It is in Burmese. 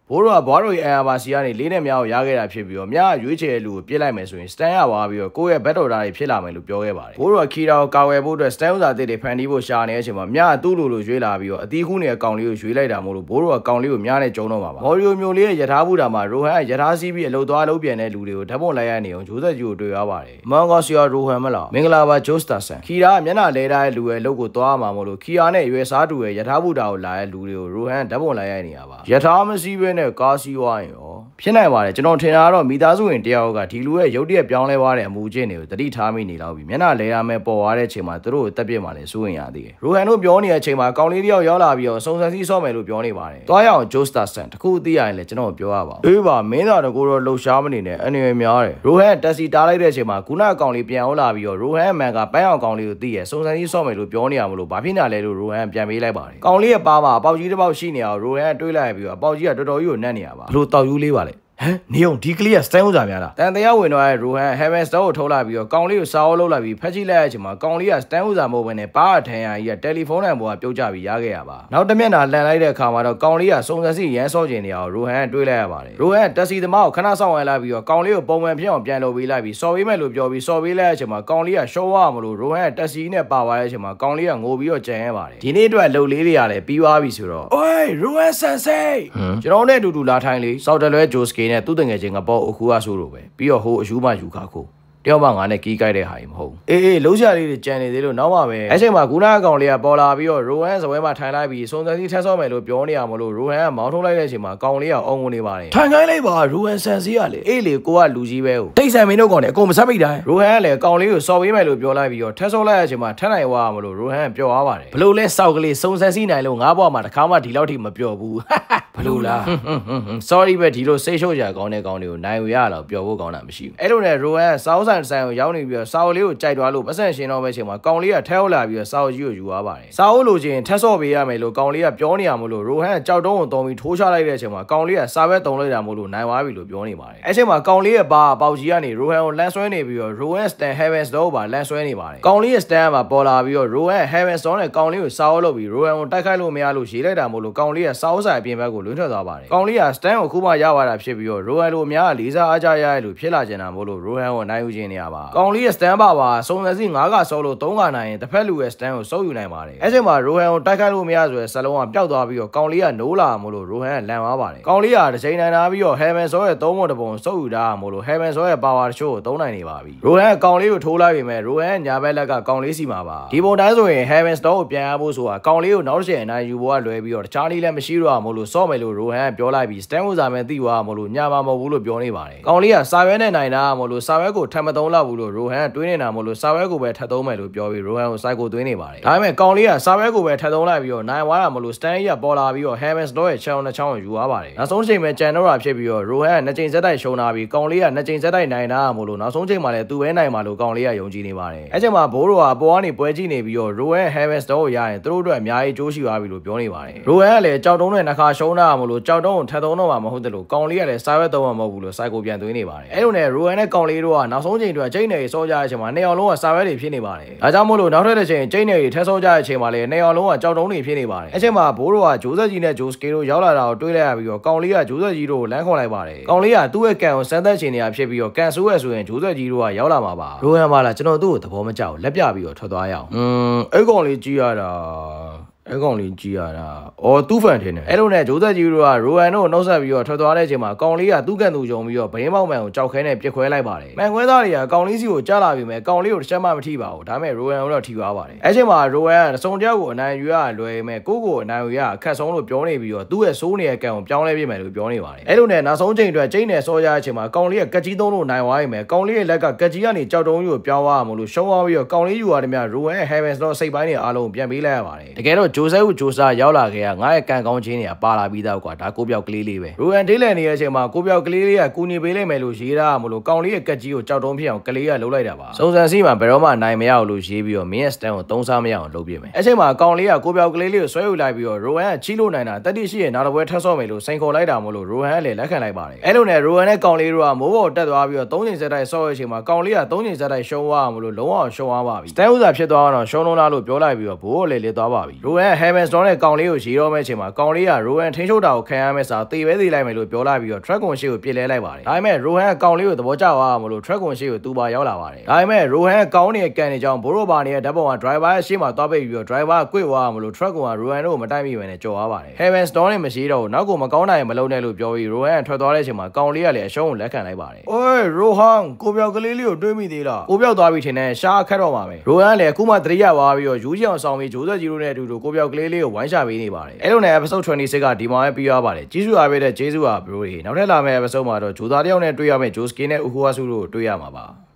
ဘိုးတော်ကဘွားတော်ရဲ့အာဘာစီကနေလေးနဲ့မြောက်ရခဲ့တာဖြစ်ပြီးတော့မြားရွေးချယ်လူကိုပြစ်လိုက်မယ်ဆိုရင်စတန်ရပါပြီးတော့ကိုယ့်ရဲ့ဘက်တော်သားတွေဖြစ်လာမယ်လို့ပြောခဲ့ပါတယ်ဘိုးတော်ကခီတာကိုကာဝယ်ဖို့အတွက်စတန်ဥစားတစ်တွေဖန်တီးဖို့ရှာနေတဲ့အချိန်မှာမြားသူ့လိုရွေးလာပြီးတော့အသီးခုနေတဲ့ကောင်လေးကိုရွေးလိုက်တာမို့လို့ဘိုးတော်ကကောင်လေးကိုမြားနဲ့ကျုံတော့မှာပါမော်ရီယိုမျိုးလေးရဲ့ယထာဘူတာမှာရိုဟန်ကယထာစီးပြီးအလုတ်သွားလုံးပြန်တဲ့လူတွေကိုဓာတ်ပုံလိုက်ရနေအောင်ဂျိုးဆက်ကြီးကိုတွေ့ရပါတယ်မန်ဂေါဆီယာရိုဟန်မလားမင်္ဂလာပါဂျိုးစတာဆန်ခီတာကမျက်နှာလဲထားတဲ့လူရဲ့အလုပ်ကိုသွားမှာမို့လို့ခီယာနဲ့ရွယ်စားတူရဲ့ယထာဘူတာကိုလာတဲ့လူတွေကိုရိုဟန်ဓာတ်ပုံလိုက်ရနေရပါယထာမစီးဘဲနဲ့ကားစီးဝိုင်းရောဖြစ်နိုင်ပါတယ်ကျွန်တော်ထင်တာကတော့မိသားစုဝင်တယောက်ကဒီလူရဲ့ရုပ်တရက်ပြောင်းလဲသွားတဲ့အမူအကျင့်တွေကိုတတိထားမိနေတော့ပြီမျက်နှာလဲရမယ်ပေါ်သွားတဲ့အချိန်မှာသူတို့ကိုတက်ပြစ်မှလည်းစိုးရင်ရသေးတယ်ရိုဟန်တို့ပြောနေတဲ့အချိန်မှာကောင်လေးတယောက်ရောက်လာပြီးတော့စုံစမ်းစီးဆော့မယ်လို့ပြောနေပါတယ်တွားရအောင်ဂျိုးစတာဆန်တခုသိရရင်လည်းကျွန်တော်ပြောရပါဘူးအေးပါမင်းသားတကူတော့လှုပ်ရှားမနေနဲ့အနေရများတယ်ရိုဟန်တက်စီတားလိုက်တဲ့အချိန်မှာခုနကောင်လေးပြန်အောင်လာပြီးတော့ရိုဟန်အမှန်ကပန်းအောင်ကောင်လေးကိုသိရစုံစမ်းစီးဆော့မယ်လို့ပြောနေရမလို့ဘာဖြစ်နေလဲလို့ရိုဟန်ပြန်ပေးလိုက်ပါတယ်ကောင်လေးရဲ့ပါမှာအပေါက်ကြီးတစ်ပေါက်ရှိနေအောင်ရိုဟန်တွေးလိုက်ပြီးတော့အပေါက်ကြီးကတော်တော်ကြီးကိုနှက်နေရပါဘလို့တောက်ယူလေးပါလေဟမ်နေအောင်ဒီကလေးကစတန်ဥစားများလားတန်တရားဝင်တော့ရိုဟန်ဟဲဗန်စတော့ကိုထုတ်လာပြီးတော့ကောင်လေးကိုစားအောင်လုပ်လိုက်ပြီးဖက်ကြည့်လိုက်တဲ့အချိန်မှာကောင်လေးကစတန်ဥစားမဟုတ်ဘဲနဲ့ပါအထန်ရကြီးကတယ်လီဖုန်းနံပါတ်ကပြုတ်ကျပြီးရခဲ့ရပါနောက်တစ်မျက်နှာလှန်လိုက်တဲ့အခါမှာတော့ကောင်လေးကစုံစမ်းစစ်ရမ်းစောကျင်နေအောင်ရိုဟန်တွေးလိုက်ရပါတယ်ရိုဟန်တက်စီသမားကိုခဏဆောင်ရလိုက်ပြီးတော့ကောင်လေးကိုပုံမှန်ဖြစ်အောင်ပြန်လုပ်ပေးလိုက်ပြီးစော်ပေးမယ်လို့ပြောပြီးစော်ပေးလိုက်တဲ့အချိန်မှာကောင်လေးကရှော့ဝါမလို့ရိုဟန်တက်စီနဲ့ပါသွားတဲ့အချိန်မှာကောင်လေးကငိုပြီးတော့ကြံရပါတယ်ဒီနေ့အတွက်လှုပ်လေးတွေကလည်းပြီးသွားပြီဆိုတော့အိုးရိုဟန်ဆန်ဆေးကျွန်တော်နဲ့အတူတူလာထိုင်လေစောက်တလွဲဂျိုစကေနဲ့သူ့တငယ်ချင်းကပေါ့အခုကဆိုးလို့ပဲပြီးတော့ဟိုအယူမယူခါခိုးတယောက်မှငါနဲ့ကီးကြိုက်တဲ့ဟာကြီးမဟုတ်အေးလုံးချလေးတွေကြံနေသေးလို့နောက်မှပဲအဲ့ချိန်မှာဂူနာအကောင်လေးကပေါ်လာပြီးတော့ရိုဟန်စပွဲမှာထိုင်လိုက်ပြီးစုံစမ်းစီးထက်ဆော့မယ်လို့ပြောနေရမလို့ရိုဟန်ကမောင်းထုတ်လိုက်တဲ့အချိန်မှာကောင်လေးကအုံငုံနေပါတယ်ထိုင်ခိုင်းလိုက်ပါရိုဟန်ဆန်စီးကလေအေးလေကိုကလူကြီးပဲတိတ်ဆန်မင်းတို့ကောင်လည်းအကုန်မဆက်မိတိုင်းရိုဟန်ကလည်းကောင်လေးကိုစော်ပေးမယ်လို့ပြောလိုက်ပြီးတော့ထက်ဆော့လိုက်တဲ့အချိန်မှာထက်နိုင်သွားမလို့ရိုဟန်ပျော်သွားပါတယ်ဘလို့လဲစောက်ကလေးစုံစမ်းစီးနိုင်လို့ငါးဘွားမှာတစ်ခါမှဒီလောက်ထိမပျော်ဘူးဘလို့လား sorry ပဲဒီလိုစိတ်ရှုပ်ကြကောင်းတဲ့ကောင်တွေကိုနိုင်ရတော့ပျော်ဖို့ကောင်းတာမရှိဘူးအဲ့လိုနဲ့ရိုဟန်စောင်းဆိုင်ဆိုင်ကိုရောက်နေပြီးတော့စာအုပ်လေးကိုကြိုက်သွားလို့ပတ်စံရှင်တော့ပဲချိန်မှာကောင်လေးကထဲရောက်လာပြီးတော့စာအုပ်ကြီးကိုယူသွားပါတယ်စာအုပ်လိုချင်ထက်ဆော့ပေးရမယ်လို့ကောင်လေးကပြောနေရမလို့ရိုဟန်ကြောက်တုံးကိုတုံးပြီးထိုးချလိုက်တဲ့အချိန်မှာကောင်လေးကစာပဲတုံးလိုက်တာမို့လို့နိုင်သွားပြီလို့ပြောနေပါတယ်အဲ့ချိန်မှာကောင်လေးရဲ့ဘာပေါက်ကြီးကနေရိုဟန်ကိုလန်ဆွဲနေပြီးတော့ရိုဟန်စတန်ဟဲဗန်စတော့ပါလန်ဆွဲနေပါတယ်ကောင်လေးရဲ့စတန်ကပေါ်လာပြီးတော့ရိုဟန်ဟဲဗန်စတော့နဲ့ကောင်လေးကိုစာအုပ်လုပ်ပြီးရိုဟန်ကိုတိုက်ခိုက်လို့မရလို့ရေးလိုက်တာမို့လို့ကောင်လေးကစာအုပ်ဆိုင်အပြင်ဘက်ကိုလွှင့်ထွက်သွားပါတယ်ကောင်လေးကစတန်ကိုခုမှရသွားတာဖြစ်ပြီးတော့ရိုဟန်လိုအများကလေးစားအားကြရရလို့ဖြစ်လာကျင်တာမို့လို့ရိုဟန်ကိုနိုင်ယူခြင်းနေရပါကောင်လေးရဲ့စတန်ပါစုံစမ်းစီ9ကစောလို့3ကနိုင်ရင်တစ်ဖက်လူရဲ့စတန်ကိုစုပ်ယူနိုင်ပါတယ်အဲ့ချိန်မှာရိုဟန်ကိုတိုက်ခိုက်လို့မရဆိုတဲ့ဇလုံးကပျောက်သွားပြီးတော့ကောင်လေးကနိုးလာမို့လို့ရိုဟန်ကလန်သွားပါတယ်ကောင်လေးကတစ်ချိန်နိုင်လာပြီးတော့ဟဲဗန်စောရဲ့3ပုံတစ်ပုံစုပ်ယူတာမို့လို့ဟဲဗန်စောရဲ့ပါဝါတချို့ကို3နိုင်နေပါပြီရိုဟန်ကကောင်လေးကိုထိုးလိုက်ပြီမဲ့ရိုဟန်ညာဘက်လက်ကကောင်လေးစီမှာပါဒီပုံတိုင်းဆိုရင်ဟဲဗန်စတော့ကိုပြန်ရဖို့ဆိုတာကောင်လေးကိုနောက်တစ်ချိန်နိုင်ယူဖို့ကလွယ်ပြီးတော့တခြားနည်းလည်းမရှိတော့မို့လို့စော့မယ်လို့ရိုဟန်ကပြောလိုက်ပြီးစတန်ဥစားမယ်သိသွားမို့လို့ညာမှာမဟုတ်ဘူးလို့ပြောနေပါတယ်ကောင်လေးကစာရွက်နဲ့နိုင်တာမို့လို့စာရွက်ကိုထပ်မသုံးလောက်ဘူးလို့ရိုဟန်ကတွေးနေတာမို့လို့စာရွက်ကိုပဲထပ်သုံးမယ်လို့ပြောပြီးရိုဟန်ကိုစိုက်ကိုသွင်းနေပါတယ်ဒါပေမဲ့ကောင်လေးကစာရွက်ကိုပဲထပ်သုံးလိုက်ပြီးတော့နိုင်သွားတာမလို့စတန်ကြီးကပေါ်လာပြီးတော့ဟဲဗန်စတော့ရဲ့ချောင်းနှစ်ချောင်းကိုယူသွားပါတယ်နောက်ဆုံးချိန်မှာကြံတော့တာဖြစ်ပြီးတော့ရိုဟန်ကနှစ်ချိန်ဆက်တိုက်ရှုံးလာပြီးကောင်လေးကနှစ်ချိန်ဆက်တိုက်နိုင်တာမို့လို့နောက်ဆုံးချိန်မှာလည်းသူပဲနိုင်မှာလို့ကောင်လေးကယုံကြည်နေပါတယ်အဲ့ချိန်မှာဘိုးတော်ကအပေါ်ကနေပွဲကြည့်နေပြီးတော့ရိုဟန်ဟဲဗန်စတော့ကိုရရင်သူတို့အတွက်အများကြီးကြိုးရှိသွားပြီလို့ပြောနေပါတယ်ရိုဟန်ကလည်းကြောက်တုံးနဲ့နှခါရှုံးတာမို့လို့ကြောက်တုံးကိုထပ်သုံးတော့မှာမဟုတ်တယ်လို့ကောင်လေးကလည်းစာရွက်သုံးမှာမဟုတ်ဘူးလို့စိုက်ကိုပြန်သွင်းနေပါတယ်အဲ့လိုနဲ့ရိုဟန်နဲ့ကောင်လေးတို့ကနောက်ဆုံးချိန်အတွက်ချိန်နေစောကြတဲ့အချိန်မှာနှစ်ယောက်လုံးကစာရွက်တွေဖြစ်နေပါတယ်ဒါကြောင့်မို့လို့နောက်ထပ်တစ်ချိန်ချိန်နေတွေထက်ဆော့ကြတဲ့အချိန်မှာလည်းနှစ်ယောက်လုံးကကြောက်တုံးတွေဖြစ်နေပါတယ်အဲ့ချိန်မှာဘိုးတော်ကဂျိုးဆက်ကြီးနဲ့ဂျိုးစကေတို့ရောက်လာတာကိုတွေးလိုက်ရပြီးတော့ကောင်လေးကဂျိုးဆက်ကြီးတို့ကိုလမ်းခေါ်လိုက်ပါတယ်ကောင်လေးကသူ့ရဲ့ကန်ကိုစမ်းသပ်ချင်နေတာဖြစ်ပြီးတော့ကန်ဆိုးရဆိုရင်ဂျိုးဆက်ကြီးတို့ကရောက်လာမှာပါရိုဟန်ပါလားကျွန်တော်သူ့ကိုသဘောမကျဘူးလက်ပြပြီးတော့ထွက်သွားရအောင်အဲ့ကောင်လေးကြည့်ရတာအဲ့ကောင်လေးကြည့်ရတာအော်သူ့ဖန်ထင်းတယ်အဲ့လိုနဲ့ဂျိုးသက်ကြီးတို့ကရိုဟန်တို့နှုတ်ဆက်ပြီးတော့ထွက်သွားတဲ့အချိန်မှာကောင်လေးကသူ့ကန်သူယုံပြီးတော့ဗရင်မောက်မှန်ကိုကြောက်ခဲနဲ့ပြစ်ခွဲလိုက်ပါတယ်မှန်ခွဲသားတွေကကောင်လေးစီကိုကြားလာပြီးမဲ့ကောင်လေးကိုတစ်ချက်မှမထိပါဘူးဒါပေမဲ့ရိုဟန်တို့ထိသွားပါတယ်အဲ့ချိန်မှာရိုဟန်ကစုံတယောက်ကိုအနိုင်ယူရလွယ်မဲ့ကိုကိုအနိုင်ယူရအခက်ဆုံးလို့ပြောနေပြီးတော့သူ့ရဲ့စိုးနေတဲ့ကန်ကိုပြောင်းလဲပြမယ်လို့ပြောနေပါတယ်အဲ့လိုနဲ့နောက်ဆုံးချိန်အတွက်ချိန်နဲ့စောရတဲ့အချိန်မှာကောင်လေးကကက်ကြီးသုံးလို့နိုင်သွားပြီမဲ့ကောင်လေးရဲ့လက်ကကက်ကြီးကနေကြောက်တုံးကြီးကိုပြောင်းသွားမှာလို့ရှုံးသွားပြီးတော့ကောင်လေးယူရတဲ့မြရိုဟန်ဟဲဗန်စတော့စိတ်ပိုင်းတွေအားလုံးပြန်ပေးလိုက်ရပါတယ်တကယ်တော့ဂျိုဆဲကိုဂျိုဆာရောက်လာခဲ့ရငါရဲ့ကန်ကောင်းချင်းတွေကပါလာပြီးသားကွာဒါကိုပြောက်ကလေးလေးပဲရိုဟန်ဒေးလန်နေတဲ့အချိန်မှာကိုပြောက်ကလေးလေးကကူညီပေးလိုက်မယ်လို့ရေးတာမလို့ကောင်လေးရဲ့ကက်ကြီးကိုကြောက်တုံးဖြစ်အောင်ကလေးကလှုပ်လိုက်တာပါစုံစမ်းစီမှာဘယ်တော့မှနိုင်မရအောင်လို့ရေးပြီးတော့မင်းရဲ့စတန်ကိုသုံးစားမရအောင်လုပ်ပြမယ်အဲ့ချိန်မှာကောင်လေးကကိုပြောက်ကလေးလေးကိုဆွဲယူလိုက်ပြီးတော့ရိုဟန်ကချီလို့နိုင်တာတက်တိရှိရဲ့နောက်တစ်ပွဲထပ်ဆော့မယ်လို့စိန်ခေါ်လိုက်တာမလို့ရိုဟန်ကလည်းလက်ခံလိုက်ပါတယ်အဲ့လိုနဲ့ရိုဟန်နဲ့ကောင်လေးတို့ကမိုးပေါ်တက်သွားပြီးတော့၃ချိန်ဆက်တိုက်ဆော့ရတဲ့အချိန်မှာကောင်လေးက၃ချိန်ဆက်တိုက်ရှုံးသွားအောင်မလို့လုံးဝရှုံးသွားပါပြီစတန်ဥစားဖြစ်သွားတော့ရှုံးလုံးလားလို့ပြောလိုက်ပြီးတော့ဘိုးကလည်းလေသွားပါပြီရိုဟန် Rohan Heaven Storm နဲ့ကောင်လေးကိုရေတော့မဲ့အချိန်မှာကောင်လေးက Rohan ထိန်းချုပ်တာကိုခံရမဲ့စာတေပဲသေးလိုက်မယ်လို့ပြောလာပြီးတော့ Dragon ရှေ့ကိုပြစ်လဲလိုက်ပါတယ်ဒါပေမဲ့ Rohan ကကောင်လေးကိုသဘောကျသွားမလို့ Dragon ရှေ့ကိုသူပါရောက်လာပါတယ်ဒါပေမဲ့ Rohan ကကောင်နေတဲ့ကန်နေကြောင်းဘိုးရောပါနေတဲ့ဓာတ်ပုံက driver ရဲ့ရှေ့မှာသွားပိတ်ပြီးတော့ driver ကကွေ့သွားမလို့ Dragon က Rohan တို့ကိုမတိုက်မိပဲနဲ့ကြော်သွားပါတယ် Heaven Storm နဲ့မရှိတော့နောက်ကိုမကောင်းနိုင်မလုံးနဲ့လို့ပြောပြီး Rohan ထွက်သွားတဲ့အချိန်မှာကောင်လေးကလည်းအရှုံးကိုလက်ခံလိုက်ပါတယ်။အိုး Rohan ကိုပြောက်ကလေးလေးကိုတွေးမိသေးလား။ကိုပြောက်သွားပြီထင်တယ်ရှားခတ်တော့မှာပဲ။ Rohan လည်းအခုမှသတိရသွားပြီးတော့ယူချီအောင်ဆောင်ပြီးဂျိုးဆက်ကြီးတို့နဲ့အတူတူကိုပြောက်ကလေးလေးကိုဝိုင်းချပေးနေပါတယ်။အဲ့လိုနဲ့ episode 26ကဒီမှာပဲပြီးသွားပါတယ်။ကျေးဇူးအားပေးတဲ့ကျေးဇူးပါဘရိုတွေ။နောက်ထပ်လာမယ့် episode မှာတော့ဂျိုသားတယောက်နဲ့တွေ့ရမယ့်ဂျိုစကင်နဲ့ဥဟူဝါစုတို့ကိုတွေ့ရမှာပါ။